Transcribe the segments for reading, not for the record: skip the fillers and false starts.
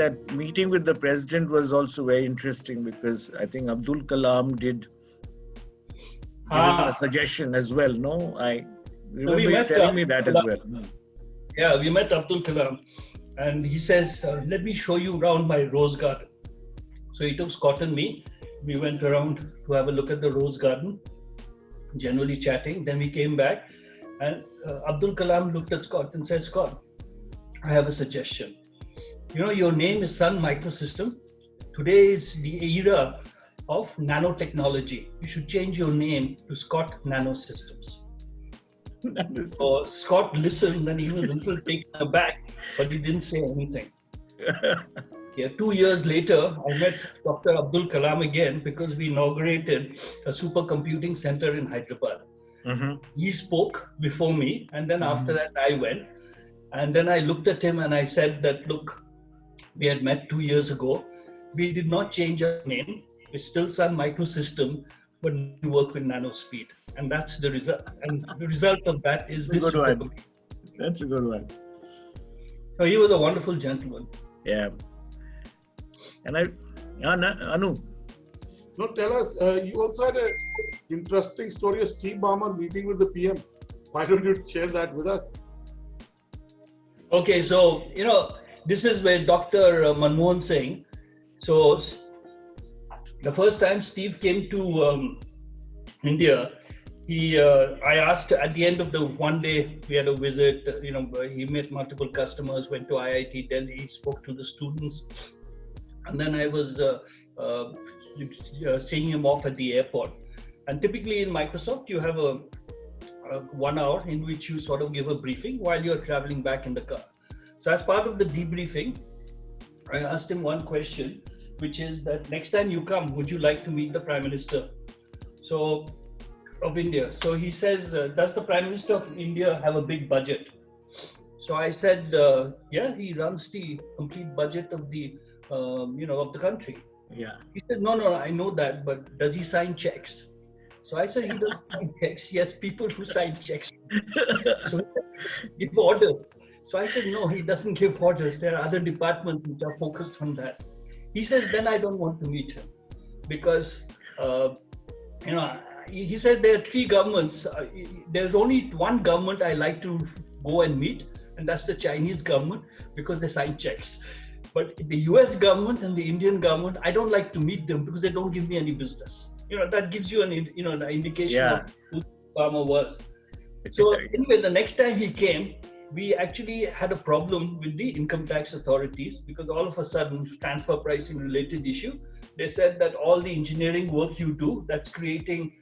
that meeting with the president was also very interesting because I think Abdul Kalam did give him a suggestion as well. No, I remember you telling me that as well. Yeah, we met Abdul Kalam, and he says, "Let me show you around my rose garden." So he took Scott and me. We went around to have a look at the rose garden, generally chatting. Then we came back, and Abdul Kalam looked at Scott and said, "Scott, I have a suggestion. You know, your name is Sun Microsystem. Today is the era of nanotechnology. You should change your name to Scott Nanosystems." So Scott listened and he was a little taken aback, but he didn't say anything. Yeah, 2 years later, I met Dr. Abdul Kalam again because we inaugurated a supercomputing center in Hyderabad. He spoke before me, and then after that I went. And then I looked at him and I said that, look, we had met 2 years ago. We did not change our name. We're still Sun Microsystem, but we work with nanospeed. And that's the result. And the result of that is this. Good one. That's a good one. So he was a wonderful gentleman. Yeah. And Anu. No, tell us, you also had an interesting story of Steve Ballmer meeting with the PM. Why don't you share that with us? Okay, so, this is where Dr. Manmohan Singh, so the first time Steve came to India, I asked at the end of the one day, we had a visit, he met multiple customers, went to IIT Delhi, spoke to the students. And then I was seeing him off at the airport. And typically in Microsoft, you have a 1 hour in which you sort of give a briefing while you're traveling back in the car. So as part of the debriefing, I asked him one question, which is that next time you come, would you like to meet the Prime Minister of India? So he says, does the Prime Minister of India have a big budget? So I said, yeah, he runs the complete budget of the of the country. Yeah. He said, no, I know that, but does he sign checks? So I said, he doesn't sign checks. He has people who sign checks. So he give orders. So I said, no, he doesn't give orders. There are other departments which are focused on that. He says, then I don't want to meet him because, he said there are three governments. There's only one government I like to go and meet, and that's the Chinese government because they sign checks. But the US government and the Indian government, I don't like to meet them because they don't give me any business. That gives you an indication of who Farmer was. So anyway, the next time he came, we actually had a problem with the income tax authorities because all of a sudden, transfer pricing related issue, they said that all the engineering work you do, that's creating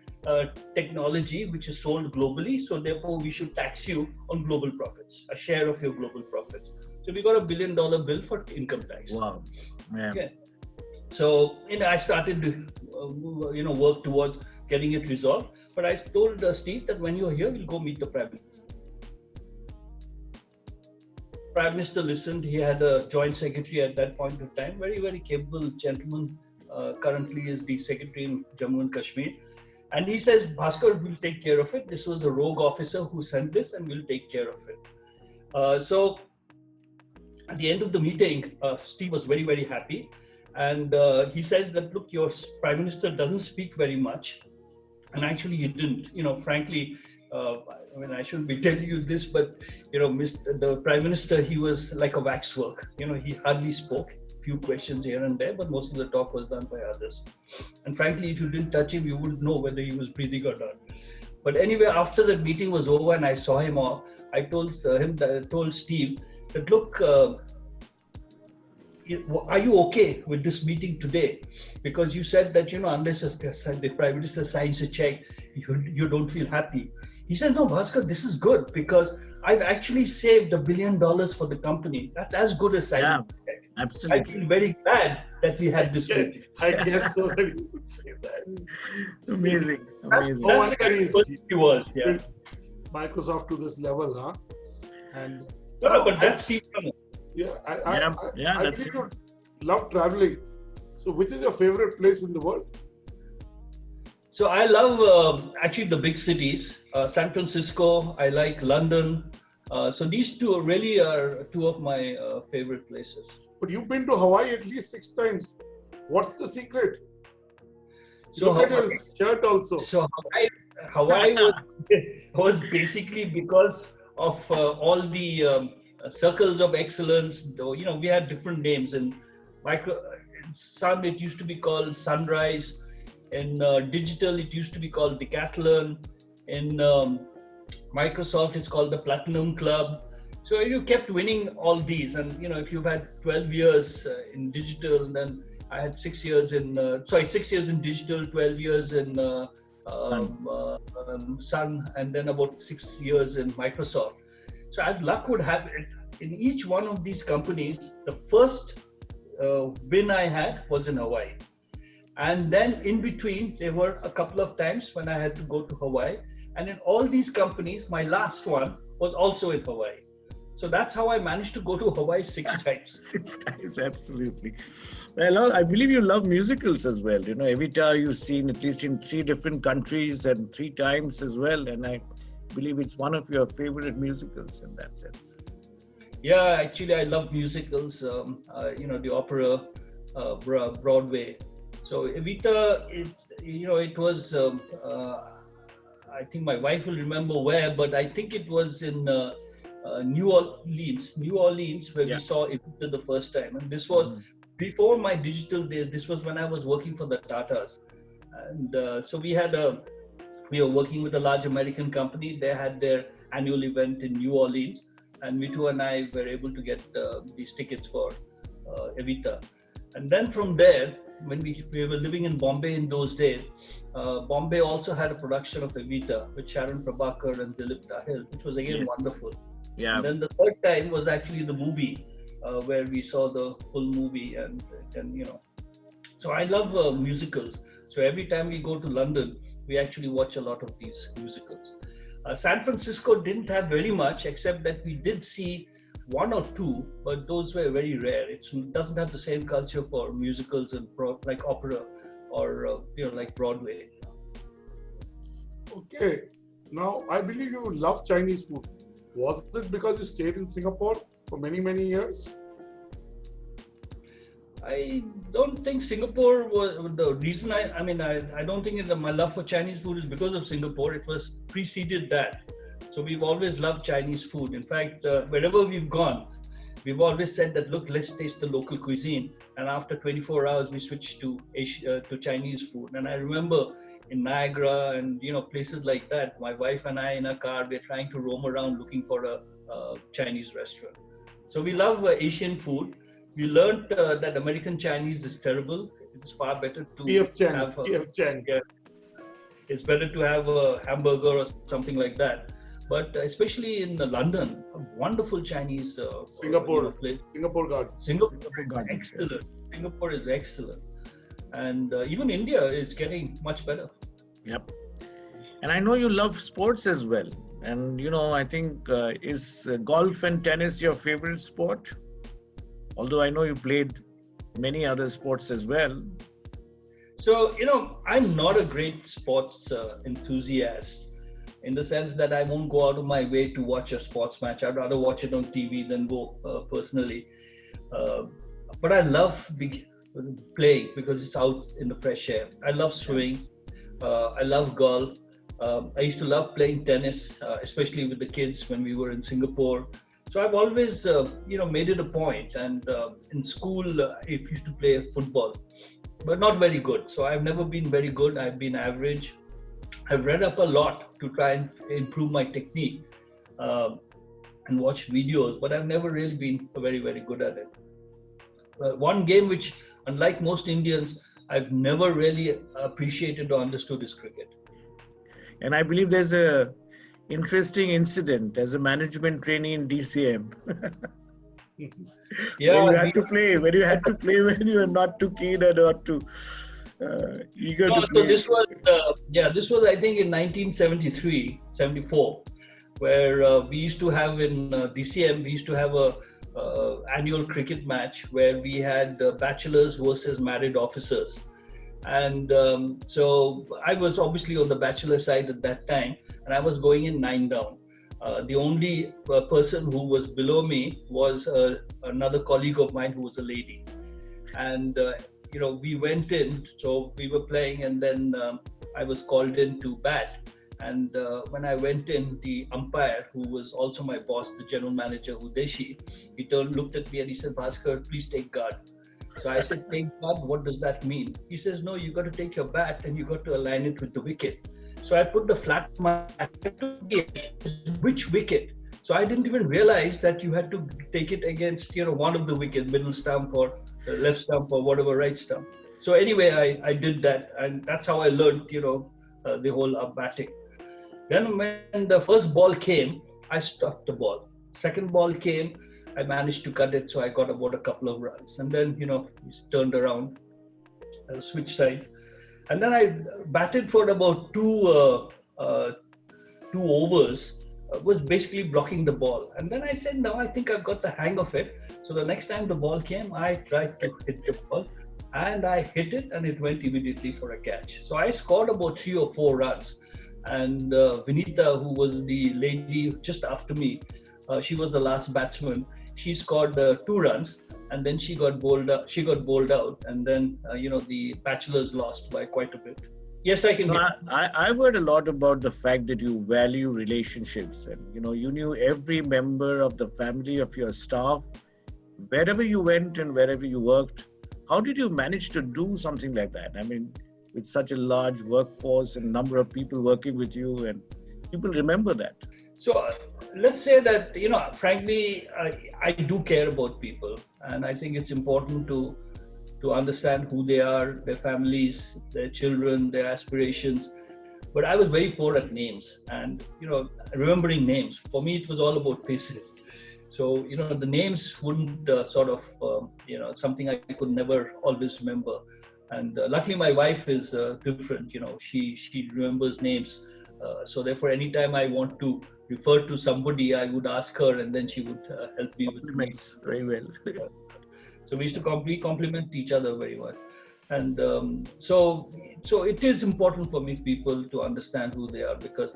technology which is sold globally. So therefore, we should tax you on global profits, a share of your global profits. So we got $1 billion bill for income tax. Wow. Yeah. So I started to work towards getting it resolved. But I told Steve that when you're here, we'll go meet the Prime Minister. Prime Minister listened. He had a joint secretary at that point of time, very, very capable gentleman. Currently is the secretary in Jammu and Kashmir. And he says, Bhaskar will take care of it. This was a rogue officer who sent this and we'll take care of it. So at the end of the meeting, Steve was very, very happy. And he says that, look, your Prime Minister doesn't speak very much. And actually he didn't, frankly, I shouldn't be telling you this, but, the Prime Minister, he was like a waxwork. He hardly spoke, few questions here and there, but most of the talk was done by others. And frankly, if you didn't touch him, you wouldn't know whether he was breathing or not. But anyway, after the meeting was over and I saw him off, I told Steve that, look, are you okay with this meeting today? Because you said that, unless the Prime Minister signs a check, you don't feel happy. He said, no, Bhaskar, this is good because I've actually saved $1 billion for the company. That's as good as signing a check. Absolutely. I feel very glad that we had this meeting. I guess so that you would say that. Amazing. That's the kind of person he was. Yeah. Microsoft to this level, huh? And no, but that's Steve. Yeah, I that's really love traveling. So, which is your favorite place in the world? So I love actually the big cities. San Francisco. I like London. So these two really are two of my favorite places. But you've been to Hawaii at least 6 times. What's the secret? So Look at your shirt also. So Hawaii was basically because of all the circles of excellence. You know, we had different names. In Sun, it used to be called Sunrise. In digital, it used to be called Decathlon. In Microsoft, it's called the Platinum Club. So you kept winning all these, and you know, if you've had 12 years in digital, then I had 6 years in 6 years in digital, 12 years in Sun, and then about 6 years in Microsoft. So as luck would have it, in each one of these companies, the first win I had was in Hawaii. And then in between, there were a couple of times when I had to go to Hawaii. And in all these companies, my last one was also in Hawaii. So that's how I managed to go to Hawaii 6 times. 6 times, absolutely. Well, I believe you love musicals as well. You know, Evita you've seen at least in 3 different countries and 3 times as well. And I believe it's one of your favorite musicals in that sense. Yeah, actually, I love musicals. You know, the opera, Broadway. So Evita, it was. I think my wife will remember where, but I think it was in New Orleans, where we saw Evita the first time. And this was before my digital days. This was when I was working for the Tatas, and so we were working with a large American company. They had their annual event in New Orleans, and Mitu and I were able to get these tickets for Evita. And then from there, when we were living in Bombay in those days, Bombay also had a production of Evita with Sharon Prabhakar and Dilip Tahil, which was again wonderful. Yeah. And then the third time was actually the movie, where we saw the full movie, and you know. So I love musicals. So every time we go to London, we actually watch a lot of these musicals. San Francisco didn't have very much, except that we did see 1 or 2, but those were very rare. It doesn't have the same culture for musicals and like opera or like Broadway. Okay, now I believe you love Chinese food. Was it because you stayed in Singapore for many years? I don't think Singapore was the reason. I don't think my love for Chinese food is because of Singapore. It was preceded that. So we've always loved Chinese food. In fact, wherever we've gone, we've always said that, look, let's taste the local cuisine. And after 24 hours, we switched to Chinese food. And I remember in Niagara and places like that, my wife and I in a car, we're trying to roam around looking for a Chinese restaurant. So we love Asian food. We learned that American Chinese is terrible. It's far better to P.F. Chang. Yeah, it's better to have a hamburger or something like that. But especially in London, a wonderful Chinese place. Singapore Garden. Singapore is excellent. Singapore is excellent. And even India is getting much better. Yep. And I know you love sports as well. And, I think, is golf and tennis your favorite sport? Although I know you played many other sports as well. So, I'm not a great sports enthusiast, in the sense that I won't go out of my way to watch a sports match. I'd rather watch it on TV than go personally. But I love playing because it's out in the fresh air. I love swimming. I love golf. I used to love playing tennis, especially with the kids when we were in Singapore. So I've always, made it a point. And in school, I used to play football, but not very good. So I've never been very good. I've been average. I've read up a lot to try and improve my technique and watch videos, but I've never really been very, very good at it. One game which, unlike most Indians, I've never really appreciated or understood is cricket. And I believe there's a interesting incident as a management trainee in DCM. Yeah, when you had to play when you were not too keen or not too eager to play. So this was I think in 1973, 74, where we used to have in DCM, we used to have a annual cricket match where we had bachelors versus married officers. And so I was obviously on the bachelor side at that time, and I was going in 9 down. The only person who was below me was another colleague of mine who was a lady. And, we went in, so we were playing, and then I was called in to bat. And when I went in, the umpire, who was also my boss, the general manager, Udeshi, he looked at me and he said, Bhaskar, please take guard. So I said, take guard, what does that mean? He says, no, you got to take your bat and you got to align it with the wicket. So I put the flat mark, which wicket? So I didn't even realize that you had to take it against, one of the wickets, middle stump or left stump or whatever, right stump. So anyway, I did that, and that's how I learned, the whole batting. Then when the first ball came, I stopped the ball. Second ball came, I managed to cut it, so I got about a couple of runs. And then, we turned around, switched sides. And then I batted for about two overs, was basically blocking the ball. And then I said, now I think I've got the hang of it. So the next time the ball came, I tried to hit the ball. And I hit it, and it went immediately for a catch. So I scored about 3 or 4 runs. And Vinita, who was the lady just after me, she was the last batsman. She scored 2 runs, and then she got bowled out, and then the Bachelors lost by quite a bit. Yes, I can hear. I've heard a lot about the fact that you value relationships, and you knew every member of the family of your staff, wherever you went and wherever you worked. How did you manage to do something like that? I mean, with such a large workforce and number of people working with you, and people remember that. So let's say that, frankly, I do care about people, and I think it's important to understand who they are, their families, their children, their aspirations. But I was very poor at names, and, remembering names. For me, it was all about faces. So, the names wouldn't something I could never always remember. And luckily, my wife is different. She remembers names. So therefore, anytime I want to refer to somebody, I would ask her, and then she would help me with names. Very well. So we used to compliment each other very well. And so it is important for me, people, to understand who they are, because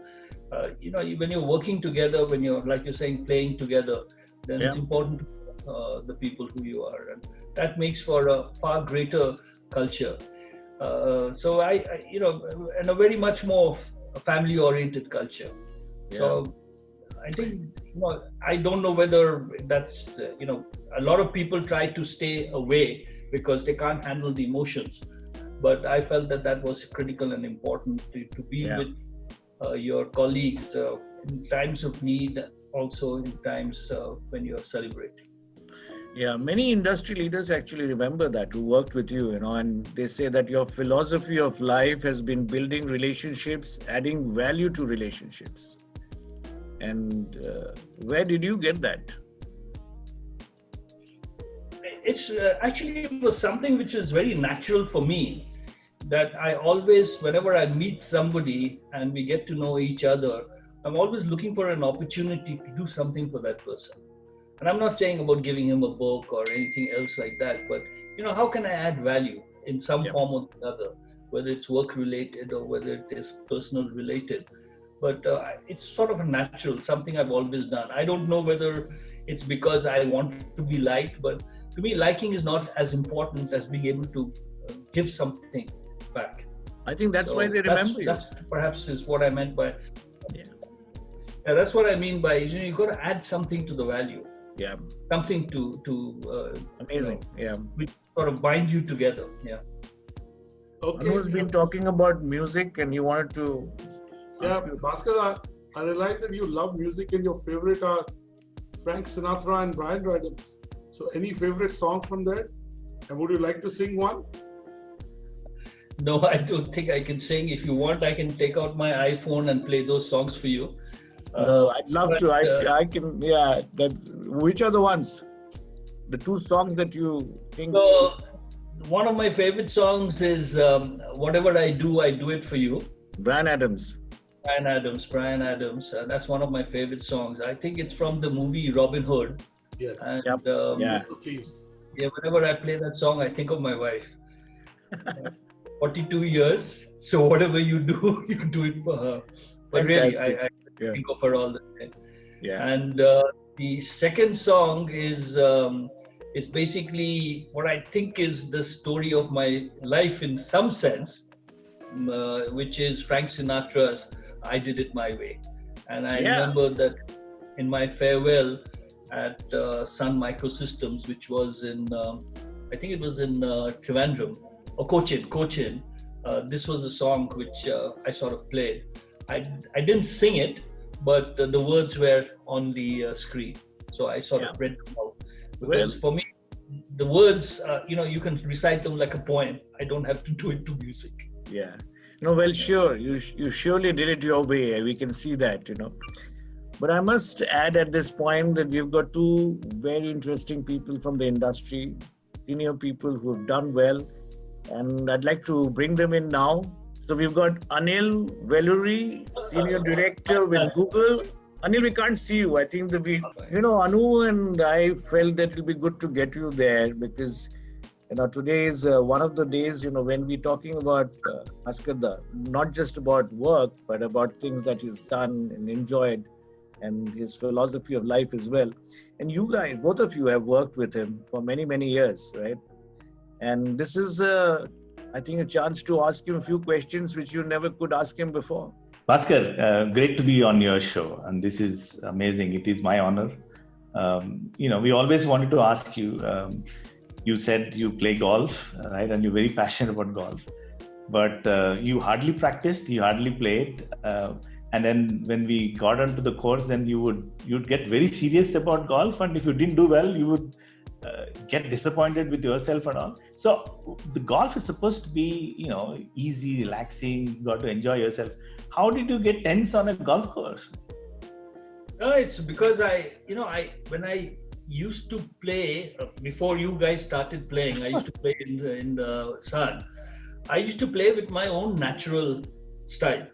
when you're working together, when you're, like you're saying, playing together, then it's important to the people who you are, and that makes for a far greater culture. So I and a very much more family-oriented culture. Yeah. So I think, I don't know whether that's, a lot of people try to stay away because they can't handle the emotions. But I felt that was critical and important to be with your colleagues in times of need, also in times when you're celebrating. Yeah, many industry leaders actually remember that, who worked with you, and they say that your philosophy of life has been building relationships, adding value to relationships. And where did you get that? It's actually, it was something which is very natural for me, that I always, whenever I meet somebody and we get to know each other, I'm always looking for an opportunity to do something for that person. And I'm not saying about giving him a book or anything else like that, but how can I add value in some form or another, whether it's work related or whether it is personal related. But it's sort of a natural, something I've always done. I don't know whether it's because I want to be liked, but to me, liking is not as important as being able to give something back. I think that's why they remember you. That's perhaps is what I meant by. Yeah, that's what I mean by, you've got to add something to the value. Yeah. Something to amazing. Which sort of binds you together. Yeah. Okay. Anu's been talking about music, and you wanted to. Yeah, Bhaskar, I realize that you love music, and your favorite are Frank Sinatra and Brian Adams. So, any favorite songs from there? And would you like to sing one? No, I don't think I can sing. If you want, I can take out my iPhone and play those songs for you. No, I'd love to. I can. Yeah. Which are the ones? The 2 songs that you think? So, one of my favorite songs is "Whatever I Do It for You." Brian Adams. Brian Adams. That's one of my favorite songs. I think it's from the movie Robin Hood. Yes. And, yeah. Whenever I play that song, I think of my wife. 42 years. So whatever you do it for her. But Fantastic. really, I think of her all the time. Yeah. And the second song is basically what I think is the story of my life in some sense, which is Frank Sinatra's "I Did It My Way." And I Yeah. remember that in my farewell at Sun Microsystems, which was in, I think it was in Trivandrum or Cochin. This was a song which I sort of played. I didn't sing it, but the words were on the screen. So I sort of read them out. Because for me, the words, you can recite them like a poem. I don't have to do it to music. Yeah. No, well, sure. You surely did it your way. We can see that, But I must add at this point that we've got two very interesting people from the industry, senior people who have done well, and I'd like to bring them in now. So we've got Anil Valluri, Senior Director with Google. Anil, we can't see you. I think that Anu and I felt that it'll be good to get you there because, today is one of the days, when we're talking about Bhaskar, not just about work, but about things that he's done and enjoyed and his philosophy of life as well. And you guys, both of you have worked with him for many, many years, right? And this is, I think, a chance to ask him a few questions which you never could ask him before. Bhaskar, great to be on your show. And this is amazing. It is my honor. We always wanted to ask you, you said you play golf, right? And you're very passionate about golf. But you hardly practiced, you hardly played. And then when we got onto the course, then you'd get very serious about golf. And if you didn't do well, you would get disappointed with yourself and all. So the golf is supposed to be, easy, relaxing. You got to enjoy yourself. How did you get tense on a golf course? No, it's because when I used to play before you guys started playing, I used to play in the Sun. I used to play with my own natural style.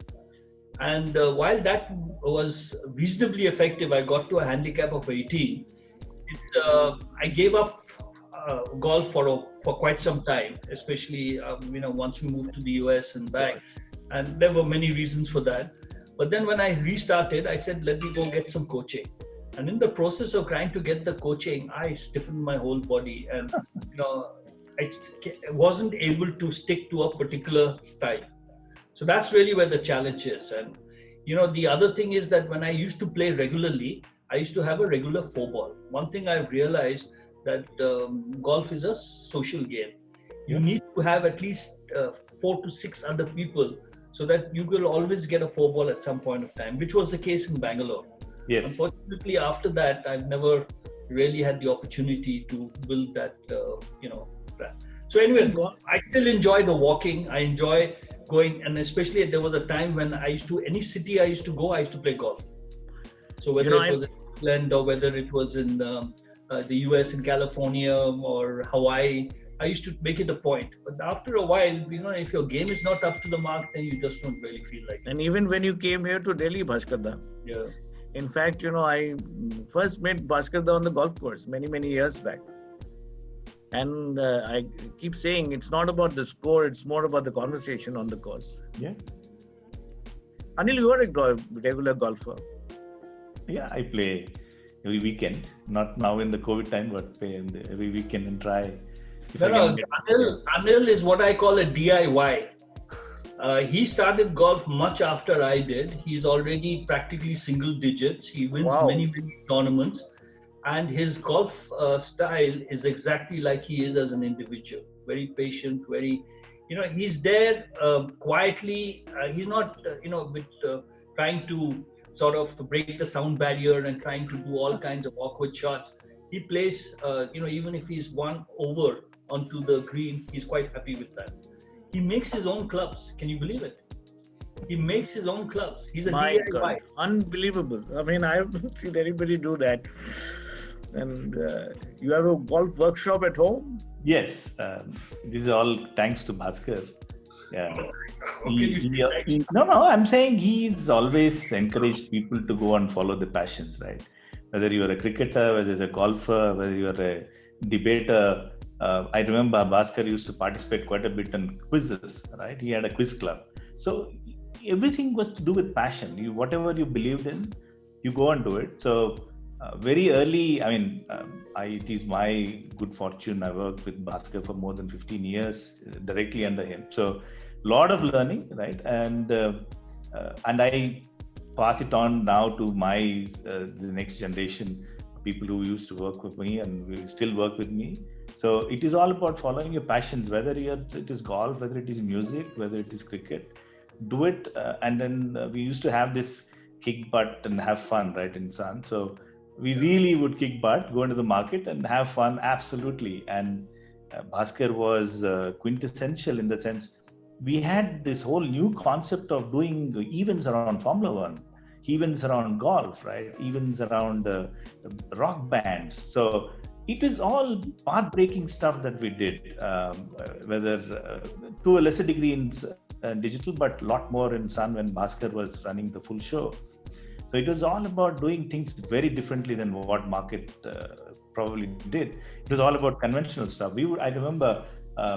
And while that was reasonably effective, I got to a handicap of 18. I gave up golf for quite some time, especially once we moved to the US and back. And there were many reasons for that. But then when I restarted, I said, let me go get some coaching. And in the process of trying to get the coaching, I stiffened my whole body, and I wasn't able to stick to a particular style. So that's really where the challenge is. And the other thing is that when I used to play regularly, I used to have a regular 4-ball. One thing I've realized that golf is a social game. You need to have at least 4 to 6 other people so that you will always get a 4-ball at some point of time, which was the case in Bangalore. Yes. Unfortunately, after that, I've never really had the opportunity to build that, plan. So anyway, I still enjoy the walking. I enjoy going, and especially there was a time when any city I used to go, I used to play golf. So whether it was in England or whether it was in the US, in California or Hawaii, I used to make it a point. But after a while, if your game is not up to the mark, then you just don't really feel like it. And even when you came here to Delhi, Bhaskar, Yeah. In fact, I first met Bhaskar on the golf course many, many years back. And I keep saying it's not about the score, it's more about the conversation on the course. Yeah. Anil, you are a regular golfer. Yeah, I play every weekend. Not now in the COVID time, but play every weekend and try. Anil is what I call a DIY. He started golf much after I did. He's already practically single digits. He wins many, many tournaments. And his golf style is exactly like he is as an individual. Very patient, he's there quietly. He's not, trying to sort of break the sound barrier and trying to do all kinds of awkward shots. He plays, even if he's one over onto the green, he's quite happy with that. He makes his own clubs. Can you believe it? He makes his own clubs. He's a DIY. God. Unbelievable. I mean, I haven't seen anybody do that. And you have a golf workshop at home? Yes. This is all thanks to Bhasker. Yeah. I'm saying he's always encouraged people to go and follow the passions, right? Whether you're a cricketer, whether you're a golfer, whether you're a debater. I remember Bhasker used to participate quite a bit in quizzes, right? He had a quiz club. So everything was to do with passion. Whatever you believed in, you go and do it. So very early, it is my good fortune. I worked with Bhasker for more than 15 years directly under him. So lot of learning, right? And I pass it on now to the next generation, people who used to work with me and will still work with me. So it is all about following your passions, whether it is golf, whether it is music, whether it is cricket. Do it, and then we used to have this kick butt and have fun, right, in Sun. So we really would kick butt, go into the market and have fun, absolutely. And Bhasker was quintessential in the sense we had this whole new concept of doing events around Formula One, events around golf, right? Events around rock bands. So it is all path-breaking stuff that we did, whether to a lesser degree in digital, but a lot more in Sun when Bhasker was running the full show. So it was all about doing things very differently than what market probably did. It was all about conventional stuff. I remember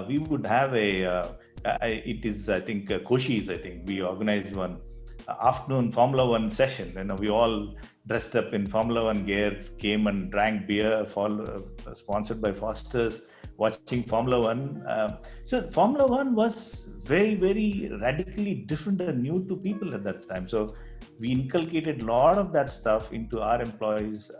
we would have Koshi's, I think, we organized one afternoon Formula One session. We all dressed up in Formula One gear, came and drank beer, sponsored by Foster's, watching Formula One. So Formula One was very, very radically different and new to people at that time. So we inculcated a lot of that stuff into our employees.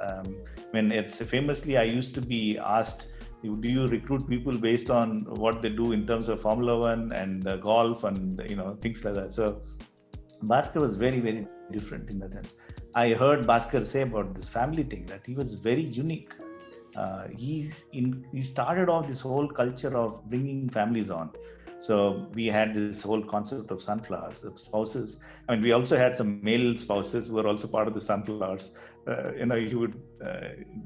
Famously, I used to be asked, do you recruit people based on what they do in terms of Formula One and golf and things like that? So Bhasker was very, very different in that sense. I heard Bhasker say about this family thing that he was very unique. He started off this whole culture of bringing families on. So we had this whole concept of sunflowers, the spouses. We also had some male spouses who were also part of the sunflowers. He would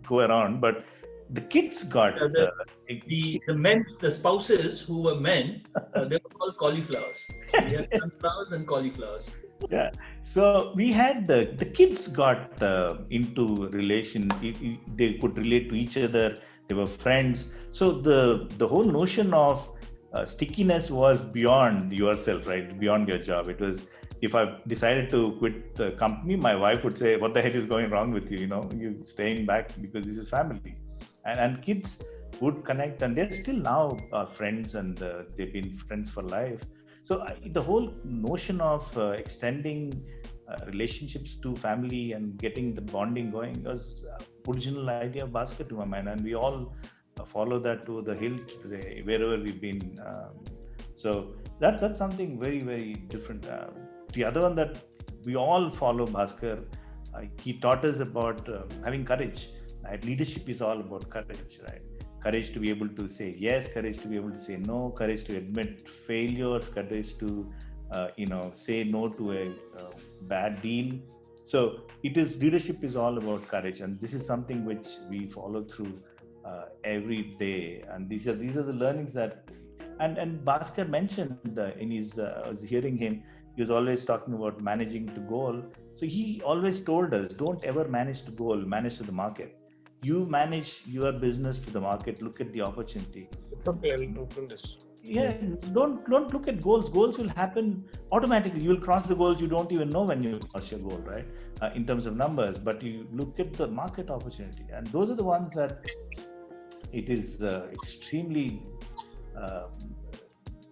go around, but the kids got the spouses who were men, they were called cauliflowers. We had sunflowers and cauliflowers. Yeah. So we had the kids got into relation. They could relate to each other. They were friends. So the whole notion of stickiness was beyond yourself, right? Beyond your job. It was, if I decided to quit the company, my wife would say, "What the heck is going wrong with you? You staying back because this is family." And kids would connect, and they're still now friends, and they've been friends for life. So the whole notion of extending relationships to family and getting the bonding going was original idea of Bhasker to my mind, and we all follow that to the hilt today, wherever we've been. So that's something very, very different. The other one that we all follow Bhasker, he taught us about having courage. Right? Leadership is all about courage, right? Courage to be able to say yes, courage to be able to say no, courage to admit failures, courage to say no to a bad deal. So leadership is all about courage, and this is something which we follow through every day. And these are the learnings that and Bhasker mentioned in his I was hearing him, he was always talking about managing to goal. So he always told us, don't ever manage to goal, manage to the market. You manage your business to the market. Look at the opportunity. It's something I'll open this. Yeah, don't look at goals. Goals will happen automatically. You will cross the goals. You don't even know when you cross your goal, right? In terms of numbers, but you look at the market opportunity, and those are the ones that it is extremely.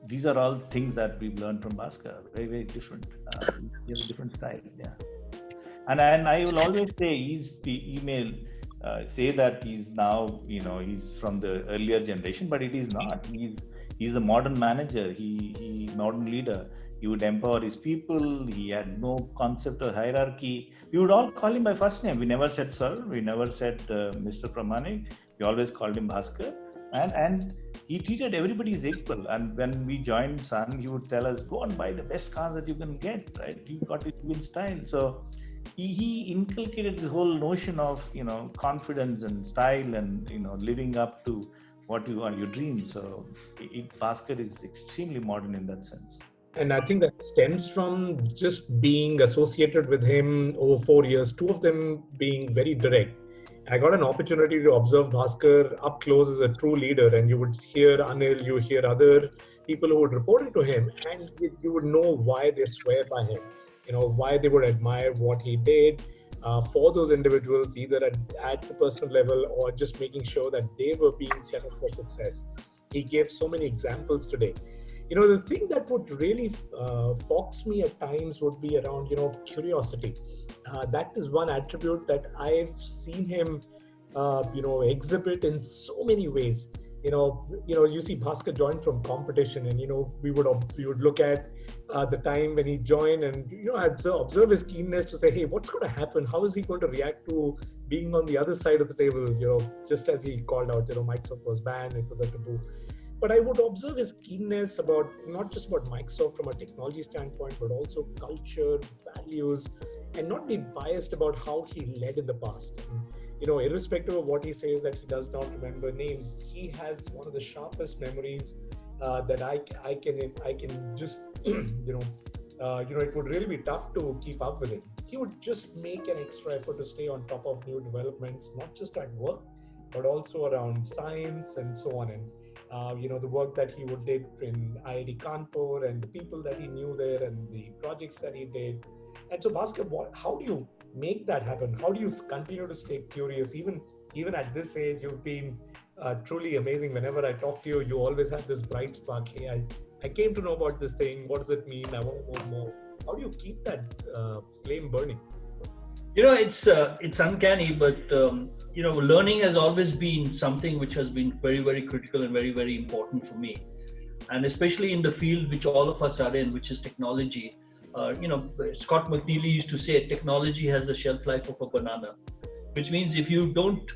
These are all things that we've learned from Bhasker. Very, very different. He has a different style. Yeah, and I will always say say that he's now, he's from the earlier generation, but it is not. He's a modern manager. He modern leader. He would empower his people. He had no concept of hierarchy. We would all call him by first name. We never said sir. We never said Mr. Pramanik. We always called him Bhasker. And he treated everybody as equal. And when we joined Sun, he would tell us, go and buy the best car that you can get, right? You got it in style. So he inculcated this whole notion of confidence and style and living up to what you are, your dreams. So Bhasker is extremely modern in that sense. And I think that stems from just being associated with him over 4 years, two of them being very direct. I got an opportunity to observe Bhasker up close as a true leader, and you would hear Anil, you hear other people who would report it to him, and you would know why they swear by him. Why they would admire what he did, for those individuals, either at the personal level or just making sure that they were being set up for success. He gave so many examples today. The thing that would really fox me at times would be around, curiosity. That is one attribute that I've seen him, exhibit in so many ways. You see Bhaskar joined from competition, and we would look at the time when he joined, and observe his keenness to say, hey, what's going to happen? How is he going to react to being on the other side of the table? Just as he called out, Microsoft was banned, it was a taboo. But I would observe his keenness about not just about Microsoft from a technology standpoint, but also culture, values, and not be biased about how he led in the past. And, irrespective of what he says that he does not remember names, he has one of the sharpest memories that I can just, it would really be tough to keep up with him. He would just make an extra effort to stay on top of new developments, not just at work, but also around science and so on. And the work that he would did in IIT Kanpur and the people that he knew there and the projects that he did. And so Bhaskar, how do you make that happen? How do you continue to stay curious? Even at this age, you've been truly amazing. Whenever I talk to you, you always have this bright spark. Hey, I came to know about this thing. What does it mean? I want to know more. How do you keep that flame burning? It's uncanny, but learning has always been something which has been very, very critical and very, very important for me. And especially in the field which all of us are in, which is technology. Scott McNeely used to say technology has the shelf life of a banana, which means if you don't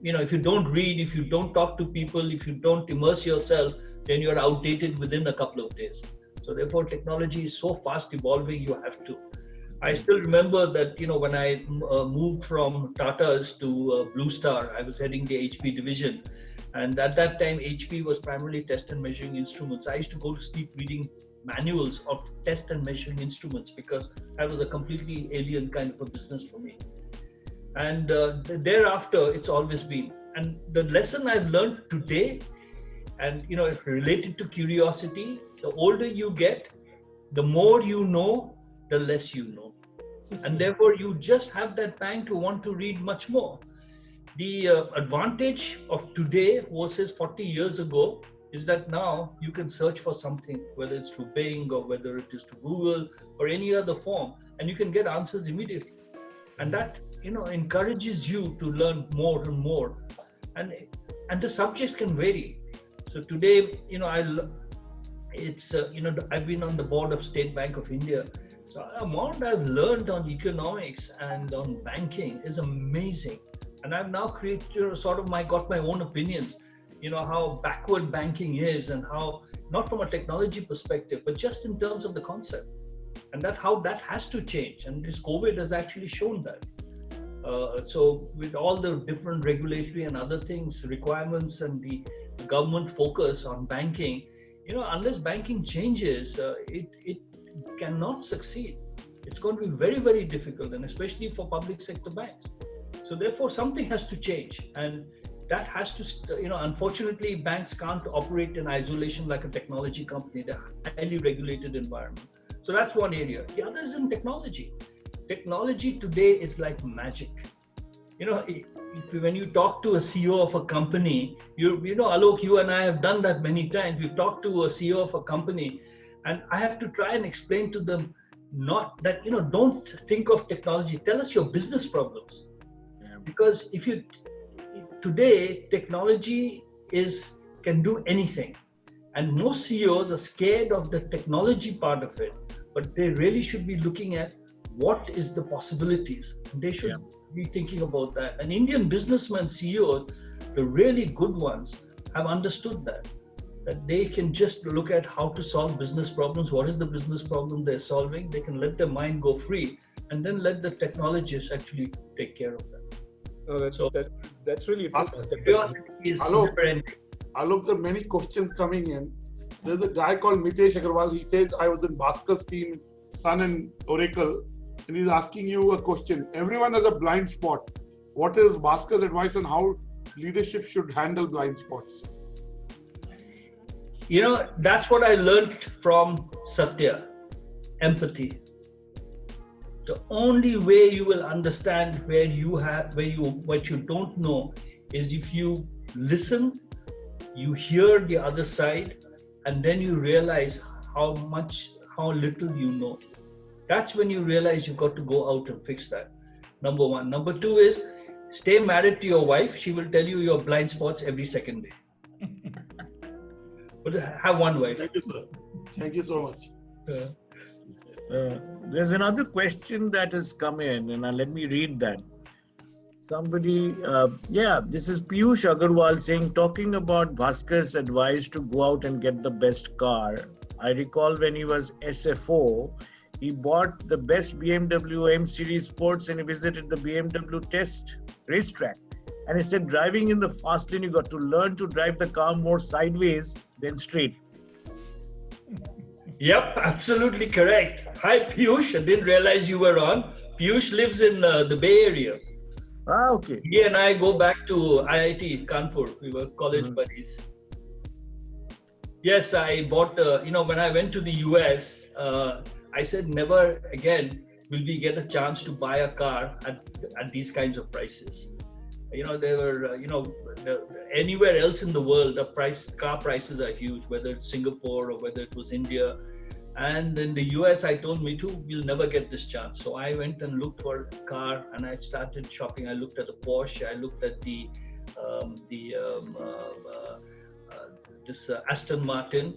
read, if you don't talk to people, if you don't immerse yourself, then you're outdated within a couple of days. So therefore, technology is so fast evolving, you have to. I still remember that, when I moved from Tata's to Blue Star, I was heading the HP division. And at that time, HP was primarily test and measuring instruments. I used to go to sleep reading manuals of test and measuring instruments because that was a completely alien kind of a business for me. And thereafter, it's always been. And the lesson I've learned today, and, related to curiosity, the older you get, the more you know, the less you know. And therefore, you just have that pang to want to read much more. The advantage of today versus 40 years ago is that now you can search for something, whether it's through Bing or whether it is to Google or any other form, and you can get answers immediately. And that, encourages you to learn more and more. And the subjects can vary. So today, I've been on the board of State Bank of India. So the amount I've learned on economics and on banking is amazing. And I've now created got my own opinions, how backward banking is and how, not from a technology perspective, but just in terms of the concept. And that's how that has to change. And this COVID has actually shown that. So with all the different regulatory and other things, requirements and the government focus on banking, unless banking changes, it cannot succeed. It's going to be very, very difficult, and especially for public sector banks. So therefore, something has to change, and that has to, unfortunately, banks can't operate in isolation like a technology company. They're a highly regulated environment. So that's one area. The other is in technology. Technology today is like magic. When you talk to a CEO of a company, Alok, you and I have done that many times. We've talked to a CEO of a company, and I have to try and explain to them, not that, don't think of technology. Tell us your business problems. Yeah. Because today, technology can do anything. And most CEOs are scared of the technology part of it, but they really should be looking at what is the possibilities. They should be thinking about that. And Indian businessmen, CEOs, the really good ones, have understood that they can just look at how to solve business problems. What is the business problem they're solving? They can let their mind go free and then let the technologists actually take care of that. No, that's really curiosity is never-ending. Alok, there are many questions coming in. There's a guy called Mitesh Agarwal. He says, I was in Bhaskar's team, Sun and Oracle, and he's asking you a question. Everyone has a blind spot. What is Bhaskar's advice on how leadership should handle blind spots? That's what I learned from Satya, empathy. The only way you will understand what you don't know is if you listen, you hear the other side, and then you realize how little you know. That's when you realize you've got to go out and fix that. Number one. Number two is stay married to your wife. She will tell you your blind spots every second day. But have one wife. Thank you, sir. Thank you so much. There's another question that has come in, and let me read that. Somebody, this is Piyush Agarwal saying, talking about Bhaskar's advice to go out and get the best car. I recall when he was SFO, he bought the best BMW M Series Sports and he visited the BMW test racetrack. And he said, driving in the fast lane, you got to learn to drive the car more sideways than straight. Yep, absolutely correct. Hi, Piyush. I didn't realize you were on. Piyush lives in the Bay Area. Ah, okay. He and I go back to IIT Kanpur. We were college buddies. Yes, I bought, when I went to the US, I said, never again will we get a chance to buy a car at these kinds of prices. There were, anywhere else in the world, car prices are huge, whether it's Singapore or whether it was India. And in the US, I told me too, we'll never get this chance. So I went and looked for a car and I started shopping. I looked at the Porsche, I looked at this Aston Martin.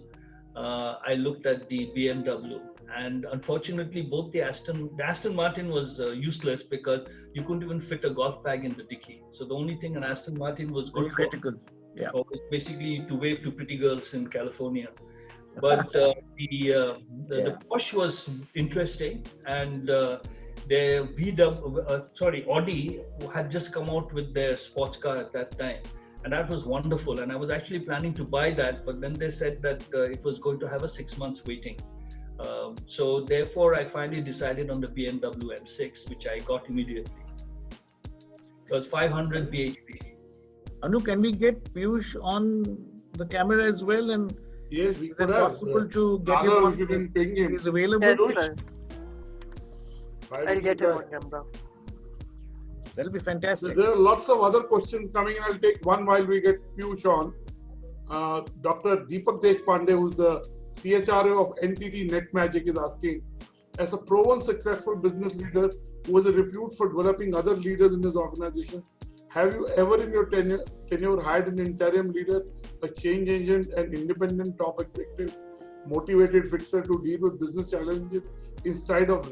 I looked at the BMW. And unfortunately, both the Aston Martin was useless because you couldn't even fit a golf bag in the dicky. So the only thing an Aston Martin was good for was basically to wave to pretty girls in California. But the Porsche was interesting, and Audi had just come out with their sports car at that time. And that was wonderful. And I was actually planning to buy that, but then they said that it was going to have a 6 months waiting. So therefore, I finally decided on the BMW M6, which I got immediately. It was 500 bhp. Anu, can we get Piyush on the camera as well? And yes, we is could it have. possible to get him on? You can ping him. He's available. Yes, sir. I'll get him on camera. That'll be fantastic. There are lots of other questions coming in. I'll take one while we get Piyush on. Dr. Deepak Deshpande, who's the CHRO of NTT NetMagic, is asking, as a proven successful business leader who has a repute for developing other leaders in this organization, have you ever in your tenure hired an interim leader, a change agent, an independent top executive, motivated fixer to deal with business challenges instead of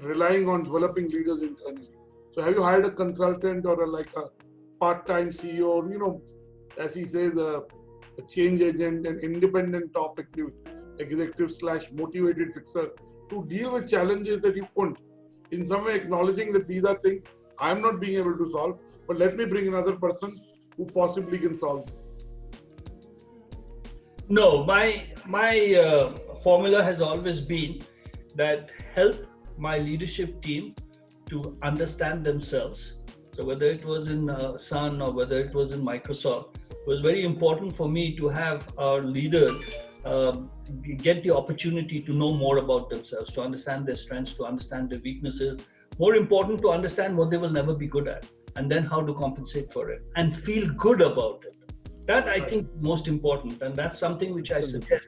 relying on developing leaders internally? So have you hired a consultant or a part-time CEO, as he says, a change agent, an independent top executive / motivated fixer to deal with challenges that you couldn't, in some way acknowledging that these are things I'm not being able to solve, but let me bring another person who possibly can solve. No, my formula has always been that help my leadership team to understand themselves. So whether it was in Sun or whether it was in Microsoft, it was very important for me to have our leaders get the opportunity to know more about themselves, to understand their strengths, to understand their weaknesses. More important, to understand what they will never be good at, and then how to compensate for it and feel good about it. That I think is most important, and that's something which I suggest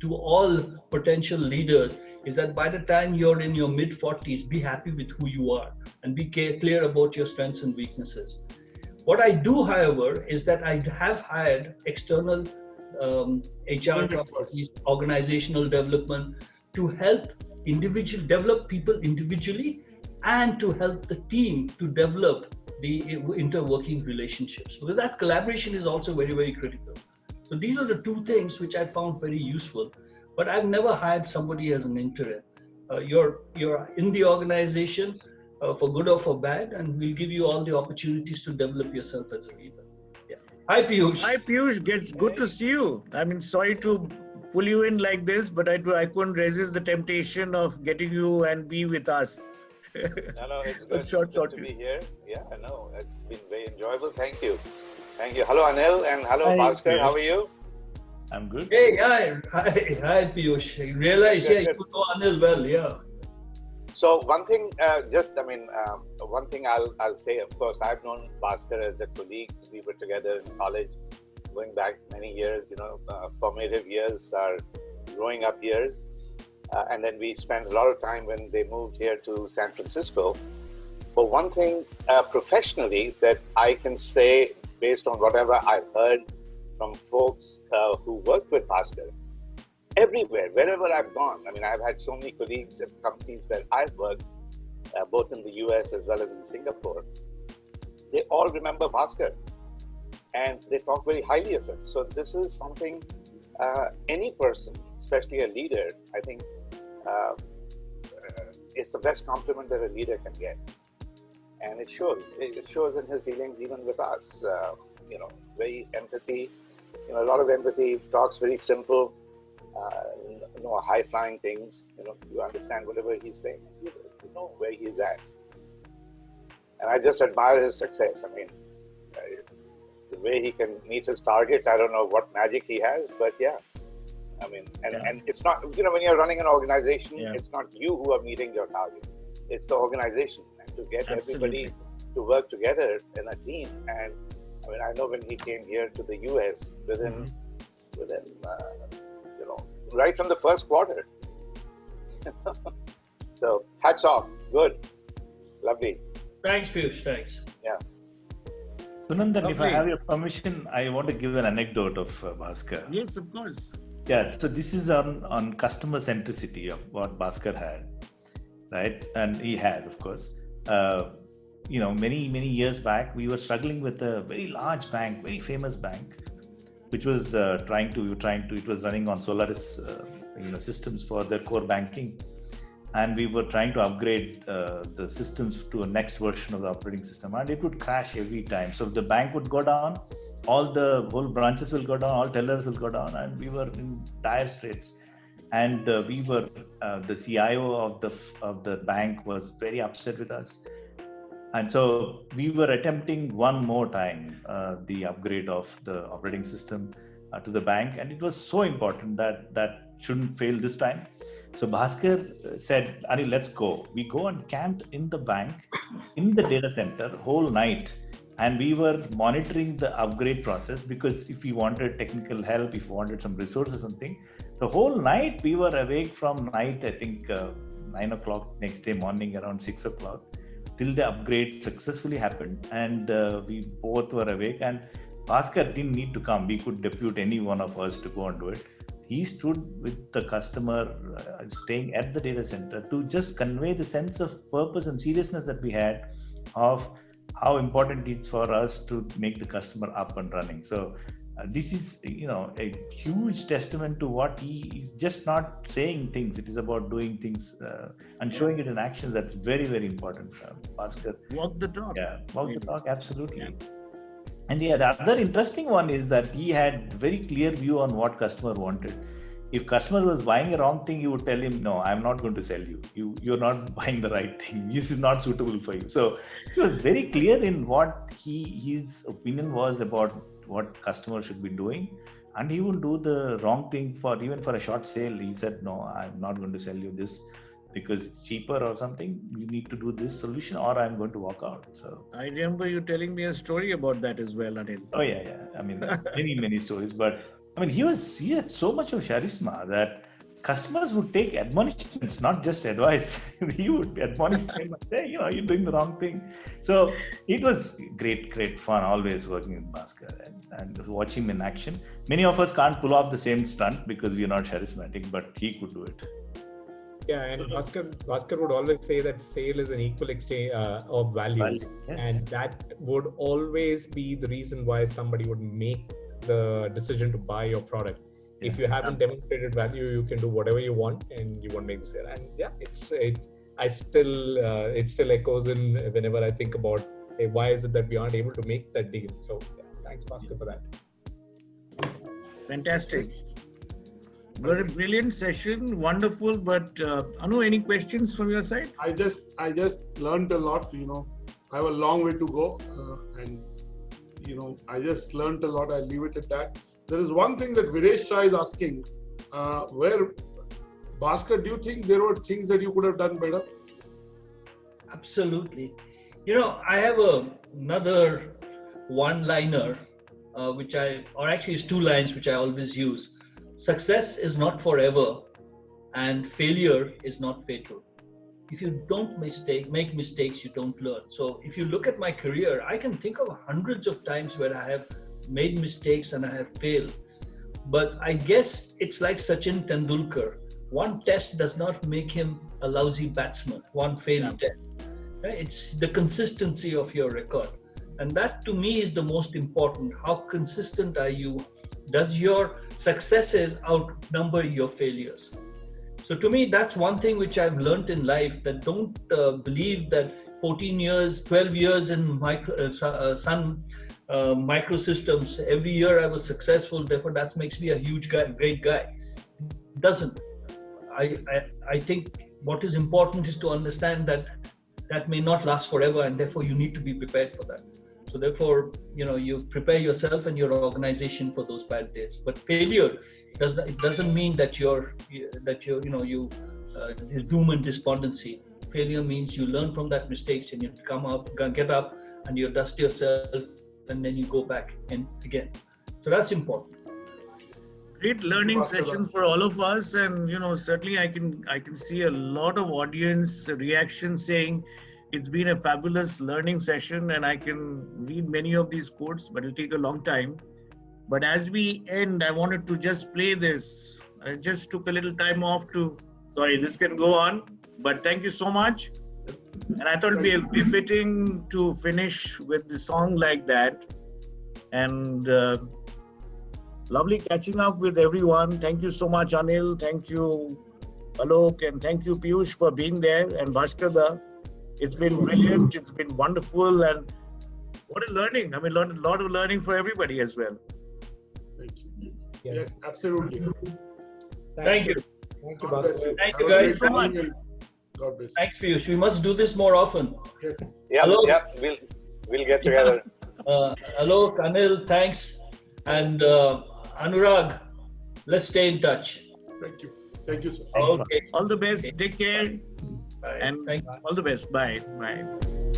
to all potential leaders, is that by the time you're in your mid-40s, be happy with who you are and be clear about your strengths and weaknesses. What I do, however, is that I have hired external HR companies, organizational development, to help develop people individually and to help the team to develop the interworking relationships, because that collaboration is also very, very critical. So these are the two things which I found very useful. But I've never hired somebody as an interim. You're in the organization for good or for bad, and we'll give you all the opportunities to develop yourself as a leader. Yeah. Hi, Piyush. Hi, Piyush. Good to see you. I mean, sorry to pull you in like this, but I couldn't resist the temptation of getting you and be with us. No, it's good to be here. Yeah, I know. It's been very enjoyable. Thank you. Hello, Anil, and hello, Bhasker. How are you? I'm good. Hey, hi, Piyush. I realized, you know Anil well, yeah. So one thing, one thing I'll say, of course, I've known Bhasker as a colleague. We were together in college, going back many years, formative years, our growing up years. And then we spent a lot of time when they moved here to San Francisco. But one thing professionally that I can say, based on whatever I've heard from folks who work with Bhasker, everywhere, wherever I've gone, I've had so many colleagues at companies where I've worked, both in the US as well as in Singapore, they all remember Bhasker and they talk very highly of him. So this is something any person, especially a leader, I think it's the best compliment that a leader can get. And it shows. It shows in his dealings even with us. Very empathy, a lot of empathy, talks very simple, no high-flying things. You understand whatever he's saying. You know where he's at. And I just admire his success. The way he can meet his targets, I don't know what magic he has, but yeah. And it's not, when you're running an organization, it's not you who are meeting your target. It's the organization. And to get everybody to work together in a team. And I know when he came here to the US, within right from the first quarter. So hats off. Good. Lovely. Thanks, Piyush. Thanks. Yeah. Sunandan, if I have your permission, I want to give an anecdote of Bhasker. Yes, of course. Yeah, so this is on customer centricity of what Bhasker had, right? And he had, of course. Many years back, we were struggling with a very large bank, very famous bank, which was it was running on Solaris, systems for their core banking. And we were trying to upgrade the systems to a next version of the operating system, and it would crash every time. So the bank would go down, all the whole branches will go down, all tellers will go down, and we were in dire straits. And we were the CIO of the bank was very upset with us, and so we were attempting one more time the upgrade of the operating system to the bank, and it was so important that shouldn't fail this time. So Bhasker said, Anil, let's go. We go and camped in the bank, in the data center, whole night. And we were monitoring the upgrade process, because if we wanted technical help, if we wanted some resources or something, the whole night we were awake from night, I think 9 o'clock, next day morning around 6 o'clock, till the upgrade successfully happened. And we both were awake, and Bhasker didn't need to come. We could depute any one of us to go and do it. He stood with the customer, staying at the data center, to just convey the sense of purpose and seriousness that we had of how important it is for us to make the customer up and running. So this is, a huge testament to what he is just not saying things. It is about doing things and showing it in action. That's very, very important. Bhasker. Walk the talk. Yeah, walk the talk, absolutely. Yeah. And the other interesting one is that he had very clear view on what customer wanted. If customer was buying a wrong thing, you would tell him, no, I'm not going to sell you. You're not buying the right thing. This is not suitable for you. So he was very clear in what his opinion was about what customer should be doing. And he would do the wrong thing even for a short sale. He said, no, I'm not going to sell you this because it's cheaper or something. You need to do this solution, or I'm going to walk out. So I remember you telling me a story about that as well, Anil. Oh yeah. Many stories. But he had so much of charisma that customers would take admonishments, not just advice. He would admonish them and say, you're doing the wrong thing. So it was great fun always working with Bhasker and watch him in action. Many of us can't pull off the same stunt because we are not charismatic, but he could do it. Yeah, and Bhasker would always say that sale is an equal exchange of values. Yes. And that would always be the reason why somebody would make the decision to buy your product. If you haven't demonstrated value, you can do whatever you want and you won't make the sale. And yeah, it still echoes in whenever I think about, hey, why is it that we aren't able to make that deal? So yeah, thanks, Bhasker, for that. Fantastic. Very brilliant session, wonderful. But Anu, any questions from your side? I just learned a lot. I have a long way to go, and I just learned a lot. I'll leave it at that. There is one thing that Viresh Shah is asking, where Bhasker, do you think there were things that you could have done better? Absolutely. I have another one-liner, actually it's 2 lines which I always use. Success is not forever, and failure is not fatal. If you don't make mistakes, you don't learn. So if you look at my career, I can think of hundreds of times where I have made mistakes and I have failed. But I guess it's like Sachin Tendulkar. One test does not make him a lousy batsman, one failed test. Right? It's the consistency of your record. And that to me is the most important. How consistent are you? Does your successes outnumber your failures? So to me, that's one thing which I've learned in life, that don't believe that 14 years, 12 years in Sun Microsystems, every year I was successful, therefore that makes me a huge guy, great guy. It doesn't. I think what is important is to understand that may not last forever, and therefore you need to be prepared for that. So therefore, you prepare yourself and your organization for those bad days. But failure doesn't mean that you're doom and despondency. Failure means you learn from that mistakes and you get up and you dust yourself, and then you go back and again. So that's important. Great learning session for all of us, and certainly I can see a lot of audience reaction saying it's been a fabulous learning session, and I can read many of these quotes, but it'll take a long time. But as we end, I wanted to just play this. I just took a little time off this can go on, but thank you so much. And I thought it would be fitting to finish with the song like that. And lovely catching up with everyone. Thank you so much, Anil. Thank you, Alok, and thank you, Piyush, for being there, and Bhaskar. It's been brilliant. It's been wonderful, and what a learning. I mean, a lot of learning for everybody as well. Thank you. Yes, absolutely. Thank you. Thank you, Bhaskar. Thank you guys so much. God bless. Thanks, Piyush. We must do this more often. Yes. Yeah, Alok. yeah, we'll get together. Alok, Anil, thanks. And Anurag, let's stay in touch. Thank you. Thank you, sir. Okay. All the best. Take care. Bye. And Thank you. all the best. Bye. Bye.